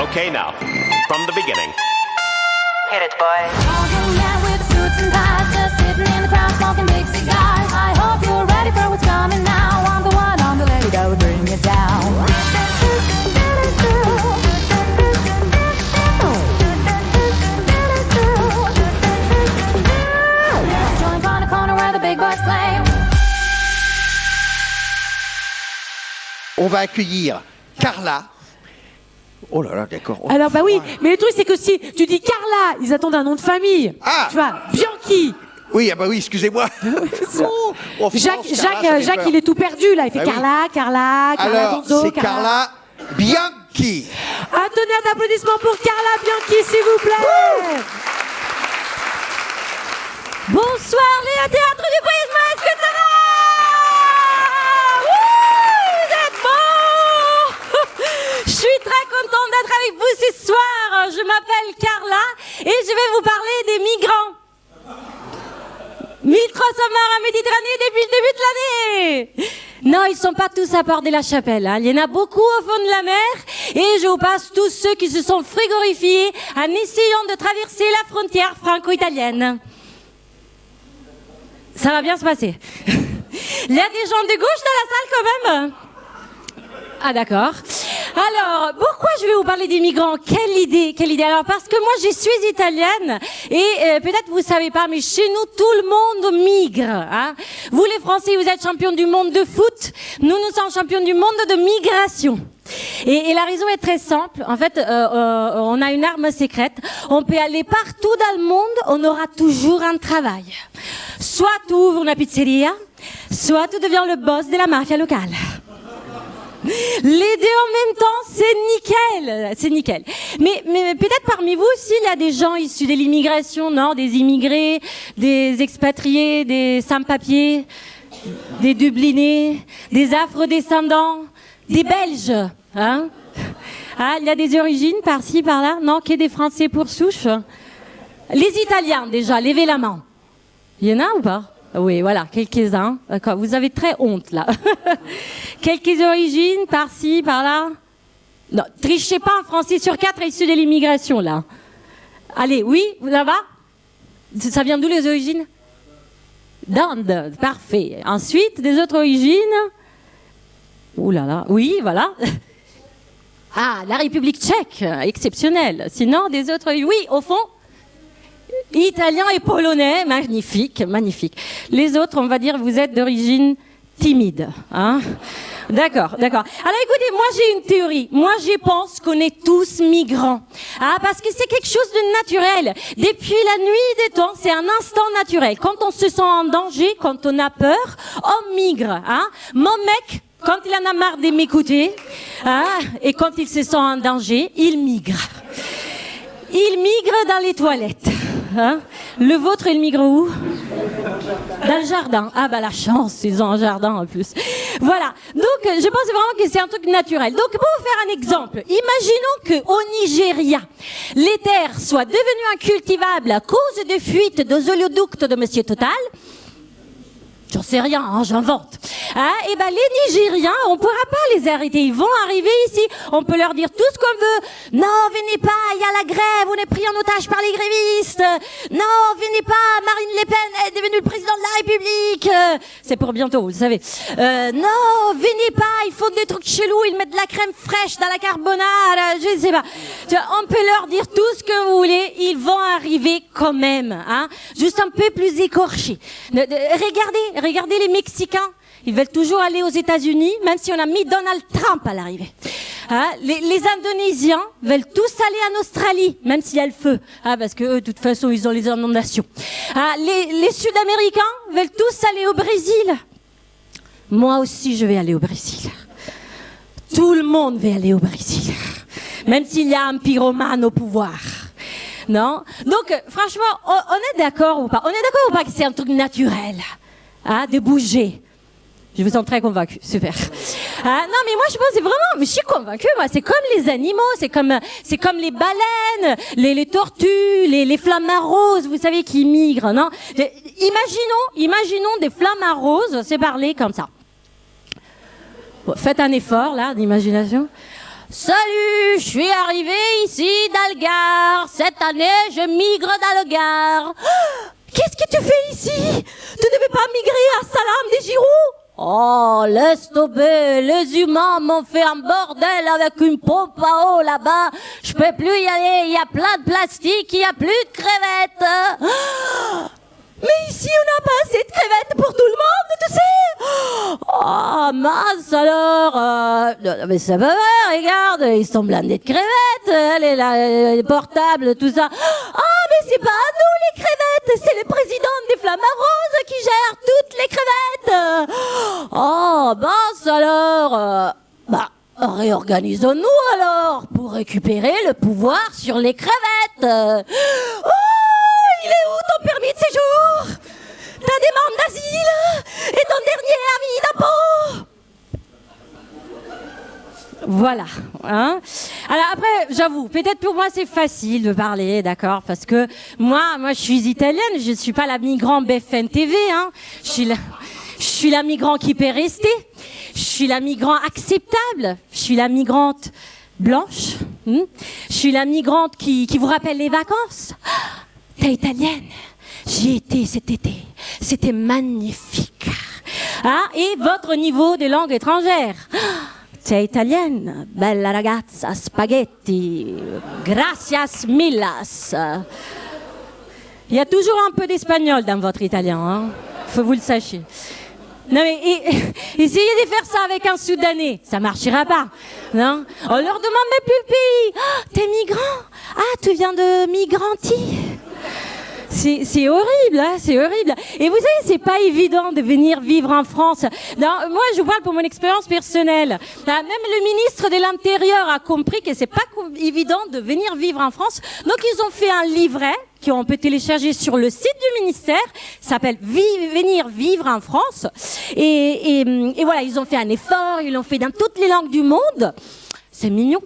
Okay, now, from the beginning. Hit it, boy. With suits and ties, just sitting in the crowd smoking big cigars. I hope you're ready for what's coming now. I'm the one on the lady that will bring it down. Joint on the corner where the big boys play. On va accueillir Carla. Oh là là, d'accord. Oh. Alors bah oui, mais le truc c'est que si tu dis Carla, ils attendent un nom de famille. Ah. Tu vois, Bianchi. Oui, ah bah oui, excusez-moi. Oh, Jacques, France, Carla, ça fait Jacques, peur. il est tout perdu là. Il fait Ah oui. Carla Alors, Gonzo, c'est Carla Bianchi. Un tonnerre d'applaudissements pour Carla Bianchi, s'il vous plaît. Bonsoir les théâtres du Prisme, est-ce que ça va? Vous êtes bons. Je suis très contente d'être avec vous ce soir. Je m'appelle Carla et je vais vous parler des migrants. 1300 marins Méditerranée depuis le début de l'année. Non, ils sont pas tous à Port de la Chapelle. Hein. Il y en a beaucoup au fond de la mer. Et je vous passe tous ceux qui se sont frigorifiés en essayant de traverser la frontière franco-italienne. Ça va bien se passer. Il y a des gens de gauche dans la salle quand même. Ah d'accord. Alors, pourquoi je vais vous parler des migrants? Quelle idée. Alors, parce que moi, je suis italienne et peut-être vous savez pas, mais chez nous, tout le monde migre. Hein. Vous, les Français, vous êtes champions du monde de foot. Nous sommes champions du monde de migration. Et la raison est très simple. En fait, on a une arme secrète. On peut aller partout dans le monde, on aura toujours un travail. Soit tu ouvres une pizzeria, soit tu deviens le boss de la mafia locale. Les deux en même temps, c'est nickel. Mais peut-être parmi vous aussi, il y a des gens issus de l'immigration, non? Des immigrés, des expatriés, des sans-papiers, des dublinés, des afro-descendants, des Belges, hein? Ah, il y a des origines par-ci, par-là? Non, que des Français pour souche? Les Italiens, déjà, levez la main. Il y en a ou pas? Oui, voilà, quelques-uns. D'accord, vous avez très honte, là. Quelques origines, par-ci, par-là. Non, trichez pas, un Français sur 4 issu de l'immigration, là. Allez, oui, là-bas? Ça vient d'où, les origines? D'Inde, parfait. Ensuite, des autres origines? Ouh là là, oui, voilà. Ah, la République tchèque, exceptionnelle. Sinon, des autres, oui, au fond? Italien et polonais, magnifique. Les autres, on va dire, vous êtes d'origine timide, hein? D'accord. Alors écoutez, moi j'ai une théorie. Moi je pense qu'on est tous migrants. Ah, parce que c'est quelque chose de naturel. Depuis la nuit des temps, c'est un instant naturel. Quand on se sent en danger, quand on a peur, on migre, hein? Mon mec, quand il en a marre de m'écouter, hein, et quand il se sent en danger, il migre. Il migre dans les toilettes. Hein? Le vôtre, il migre où? Dans le jardin. Ah bah la chance, ils ont un jardin en plus. Voilà. Donc je pense vraiment que c'est un truc naturel. Donc pour vous faire un exemple, imaginons qu'au Nigeria, les terres soient devenues incultivables à cause de fuites des oléoducts de Monsieur Total. J'en sais rien, hein, j'invente. Hein, et ben les Nigériens, on pourra pas les arrêter. Ils vont arriver ici. On peut leur dire tout ce qu'on veut. Non, venez pas, il y a la grève, on est pris en otage par les grévistes. Non, venez pas, Marine Le Pen est devenue le président de la République. C'est pour bientôt, vous le savez. Non, venez pas, ils font des trucs chelous, ils mettent de la crème fraîche dans la carbonara, je sais pas. On peut leur dire tout ce que vous voulez, ils vont arriver quand même. Hein, juste un peu plus écorchés. Regardez les Mexicains. Ils veulent toujours aller aux États-Unis, même si on a mis Donald Trump à l'arrivée. Hein, les Indonésiens veulent tous aller en Australie, même s'il y a le feu. Hein, parce que eux, de toute façon, ils ont les inondations. Hein, les Sud-Américains veulent tous aller au Brésil. Moi aussi, je vais aller au Brésil. Tout le monde veut aller au Brésil. Même s'il y a un pyromane au pouvoir. Non? Donc, franchement, on est d'accord ou pas? On est d'accord ou pas que c'est un truc naturel? Hein, de bouger. Je vous sens très convaincue, super. Non, mais moi je pense c'est vraiment, mais je suis convaincue, moi, c'est comme les animaux, c'est comme les baleines, les tortues, les flamants roses, vous savez, qui migrent, non? Imaginons des flamants roses se parler comme ça. Bon, faites un effort là d'imagination. Salut, je suis arrivé ici dans le Gard. Cette année, je migre dans le Gard. Qu'est-ce que tu fais ici? Tu ne devais pas migrer à Salam des Giroux? Oh, laisse tomber, les humains m'ont fait un bordel avec une pompe à eau là-bas. Je peux plus y aller, il y a plein de plastique, il y a plus de crevettes. Mais ici, on n'a pas assez de crevettes pour tout le monde, tu sais. Oh, mince alors. Mais ça va, regarde, ils sont blindés de crevettes, les portables, tout ça. Ah, mais c'est pas à nous les crevettes, c'est le président des Flamants Roses qui gère toutes les crevettes. Oh, mince alors. Réorganisons-nous alors pour récupérer le pouvoir sur les crevettes. Oh, il est où ton permis de séjour? Ta demande d'asile et ton dernier avis d'impôt? Voilà. Hein? Alors après, j'avoue, peut-être pour moi c'est facile de parler, d'accord? Parce que moi je suis italienne, je ne suis pas la migrante BFM TV. Hein? Je suis la migrante qui peut rester. Je suis la migrante acceptable. Je suis la migrante blanche. Je suis la migrante qui vous rappelle les vacances. T'es italienne. J'y étais cet été. C'était magnifique. Ah, et votre niveau de langue étrangère. T'es italienne. Bella ragazza, spaghetti. Gracias millas. Il y a toujours un peu d'espagnol dans votre italien. Hein. Faut que vous le sachiez. Non mais essayez de faire ça avec un Soudanais, ça marchera pas, non? On leur demande même plus le pays. Oh, t'es migrant? Ah, tu viens de Migranti? C'est horrible, hein, c'est horrible. Et vous savez, c'est pas évident de venir vivre en France. Non, moi, je vous parle pour mon expérience personnelle. Même le ministre de l'Intérieur a compris que c'est pas évident de venir vivre en France. Donc, ils ont fait un livret qu'on peut télécharger sur le site du ministère. Ça s'appelle Venir vivre en France. Et voilà, ils ont fait un effort, ils l'ont fait dans toutes les langues du monde. C'est mignon,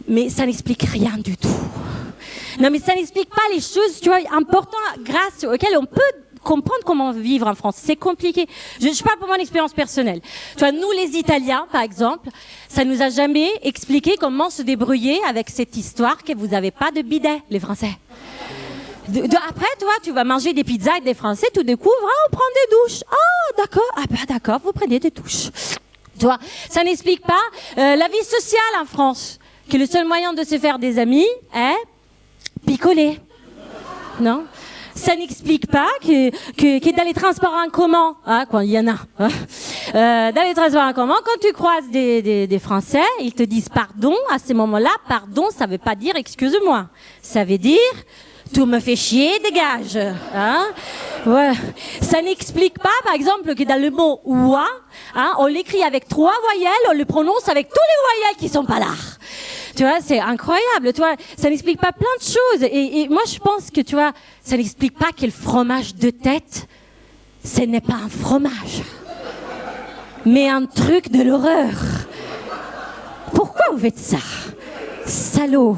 mais ça n'explique rien du tout. Non, mais ça n'explique pas les choses, tu vois, importantes grâce auxquelles on peut comprendre comment vivre en France. C'est compliqué. Je parle pour mon expérience personnelle. Tu vois, nous, les Italiens, par exemple, ça nous a jamais expliqué comment se débrouiller avec cette histoire que vous n'avez pas de bidet, les Français. Après, toi, tu vas manger des pizzas avec des Français, tout découvres, on prend des douches. Ah, d'accord. Ah, ben, d'accord, vous prenez des douches. Tu vois, ça n'explique pas la vie sociale en France, que le seul moyen de se faire des amis est picoler. Non? Ça n'explique pas que dans les transports en commun, hein, quand il y en a, hein, dans les transports en commun, quand tu croises des Français, ils te disent pardon. À ce moment-là, pardon, ça veut pas dire excuse-moi. Ça veut dire tout me fait chier, dégage. Hein? Ouais. Ça n'explique pas, par exemple, que dans le mot oua, hein, on l'écrit avec 3 voyelles, on le prononce avec tous les voyelles qui sont pas là. Tu vois, c'est incroyable. Tu vois, ça n'explique pas plein de choses. Et moi, je pense que, tu vois, ça n'explique pas que le fromage de tête, ce n'est pas un fromage, mais un truc de l'horreur. Pourquoi vous faites ça? Salaud.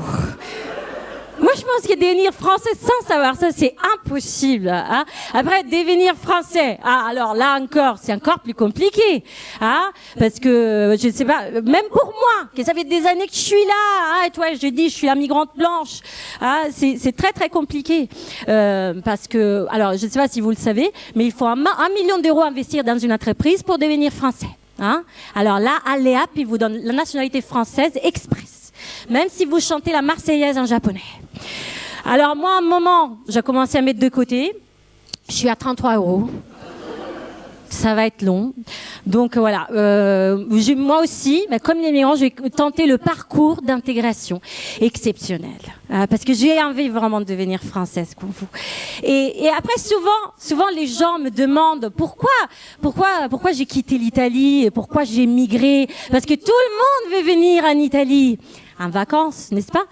Moi, je pense que devenir français sans savoir ça, c'est impossible. Hein? Après, devenir français, alors là encore, c'est encore plus compliqué. Hein? Parce que, je ne sais pas, même pour moi, que ça fait des années que je suis là, hein, et toi, je dis, je suis la migrante blanche. Hein? C'est très, très compliqué. Parce que, alors, je ne sais pas si vous le savez, mais il faut 1 million d'euros investir dans une entreprise pour devenir français. Hein? Alors là, allez hop, ils vous donnent la nationalité française express. Même si vous chantez la Marseillaise en japonais. Alors moi, à un moment, j'ai commencé à mettre de côté. Je suis à 33 €. Ça va être long. Donc voilà. Moi aussi, mais comme les migrants, je vais tenter le parcours d'intégration exceptionnel. Parce que j'ai envie vraiment de devenir française comme vous. Et après, souvent, les gens me demandent pourquoi j'ai quitté l'Italie et pourquoi j'ai migré. Parce que tout le monde veut venir en Italie. En vacances, n'est-ce pas?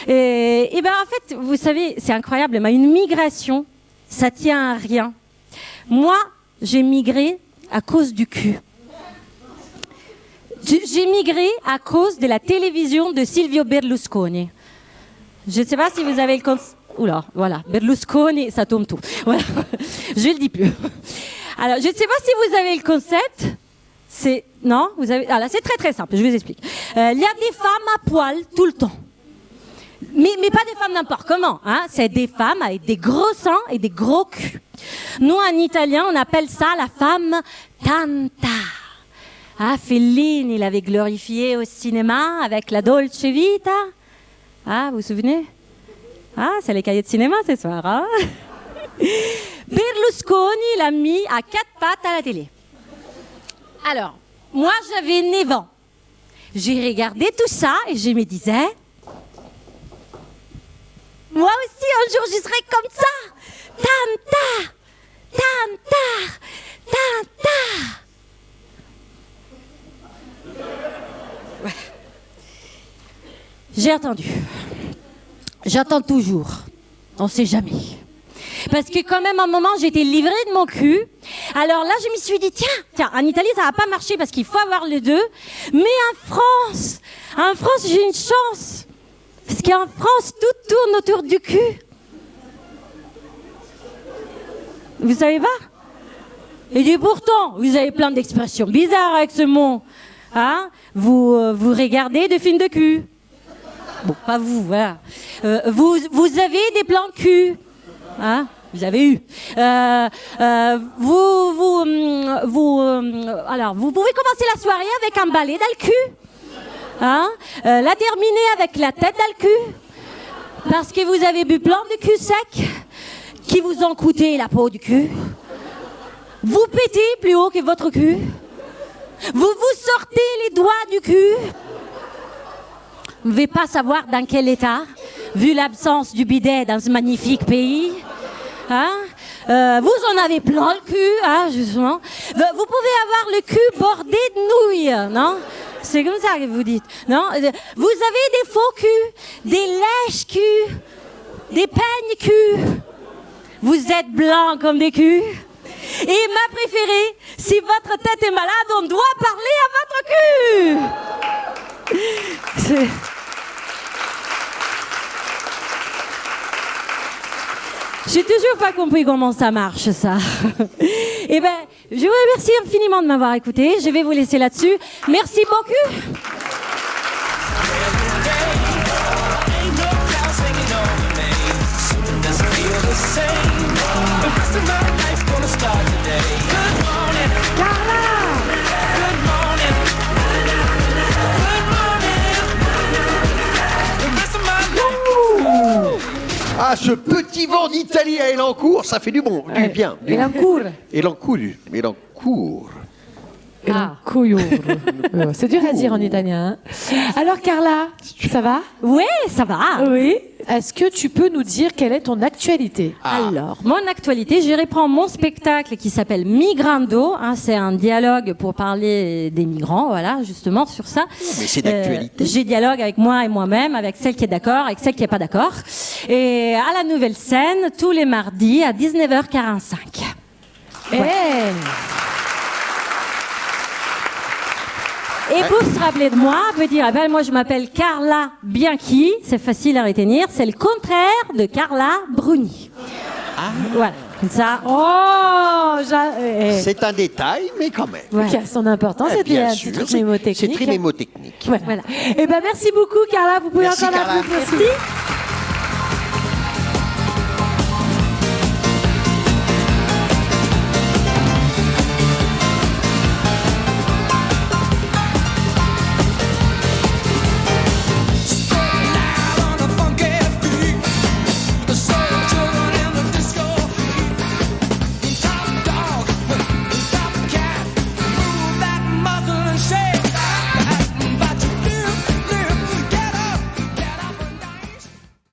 Et ben en fait, vous savez, c'est incroyable, mais une migration, ça tient à rien. Moi, j'ai migré à cause du cul. J'ai migré à cause de la télévision de Silvio Berlusconi. Je ne sais pas si vous avez le concept. Oula, voilà, Berlusconi, ça tombe tout. Voilà, je ne le dis plus. Alors, je ne sais pas si vous avez le concept. Non, vous avez... Ah là, c'est très très simple, je vous explique. Il y a des femmes à poil tout le temps. Mais pas des femmes n'importe comment, hein. C'est des femmes avec des gros seins et des gros culs. Nous, en italien, on appelle ça la femme tanta. Ah, Fellini, il avait glorifié au cinéma avec la Dolce Vita. Ah, vous vous souvenez? Ah, c'est les cahiers de cinéma ce soir, hein. Berlusconi l'a mis à 4 pattes à la télé. Alors, moi, j'avais 9 ans. J'ai regardé tout ça et je me disais... Moi aussi, un jour, je serai comme ça. Tanta, tanta, tanta. Voilà. J'ai attendu. J'attends toujours. On sait jamais. Parce que quand même, à un moment, j'étais livrée de mon cul. Alors là, je me suis dit, tiens, en Italie, ça va pas marcher parce qu'il faut avoir les deux. Mais en France, j'ai une chance. Parce qu'en France, tout tourne autour du cul. Vous savez pas? Et pourtant, vous avez plein d'expressions bizarres avec ce mot. Hein? Vous regardez des films de cul. Bon, pas vous, voilà. Vous avez des plans cul. Hein? Vous avez eu. Alors, vous pouvez commencer la soirée avec un balai dans le cul. Hein? La terminer avec la tête dans le cul. Parce que vous avez bu plein de cul secs qui vous ont coûté la peau du cul. Vous pétez plus haut que votre cul. Vous sortez les doigts du cul. Vous ne pouvez pas savoir dans quel état, vu l'absence du bidet dans ce magnifique pays. Hein? Vous en avez plein le cul, hein, justement. Vous pouvez avoir le cul bordé de nouilles, non? C'est comme ça que vous dites, non? Vous avez des faux culs, des lèches culs, des peignes culs. Vous êtes blancs comme des culs. Et ma préférée, si votre tête est malade, on doit parler à votre cul. J'ai toujours pas compris comment ça marche, ça. Eh ben, je vous remercie infiniment de m'avoir écouté. Je vais vous laisser là-dessus. Merci beaucoup. Ah, ce petit vent d'Italie à Elancourt, ça fait du bien. Elancourt. Elancourt. C'est dur à dire en italien. Hein. Alors Carla, ça va? Oui, ça va. Oui. Est-ce que tu peux nous dire quelle est ton actualité? Alors, mon actualité, je reprends mon spectacle qui s'appelle Migrando. Hein, c'est un dialogue pour parler des migrants, voilà, justement sur ça. Mais c'est d'actualité. J'ai dialogue avec moi et moi-même, avec celle qui est d'accord, avec celle qui n'est pas d'accord. Et à la Nouvelle Scène, tous les mardis à 19h45. Ouais. Et pour se rappeler de moi, petit rappel, moi je m'appelle Carla Bianchi, c'est facile à retenir, c'est le contraire de Carla Bruni. Ah. Voilà, comme ça. Oh, c'est un détail, mais quand même. Ouais. Qui a son importance, c'est bien un sûr, petit truc mémotechnique. c'est très mémotechnique. Ouais. Voilà. Eh ben merci beaucoup Carla, vous pouvez Merci, encore Carla. l'applaudir. Merci.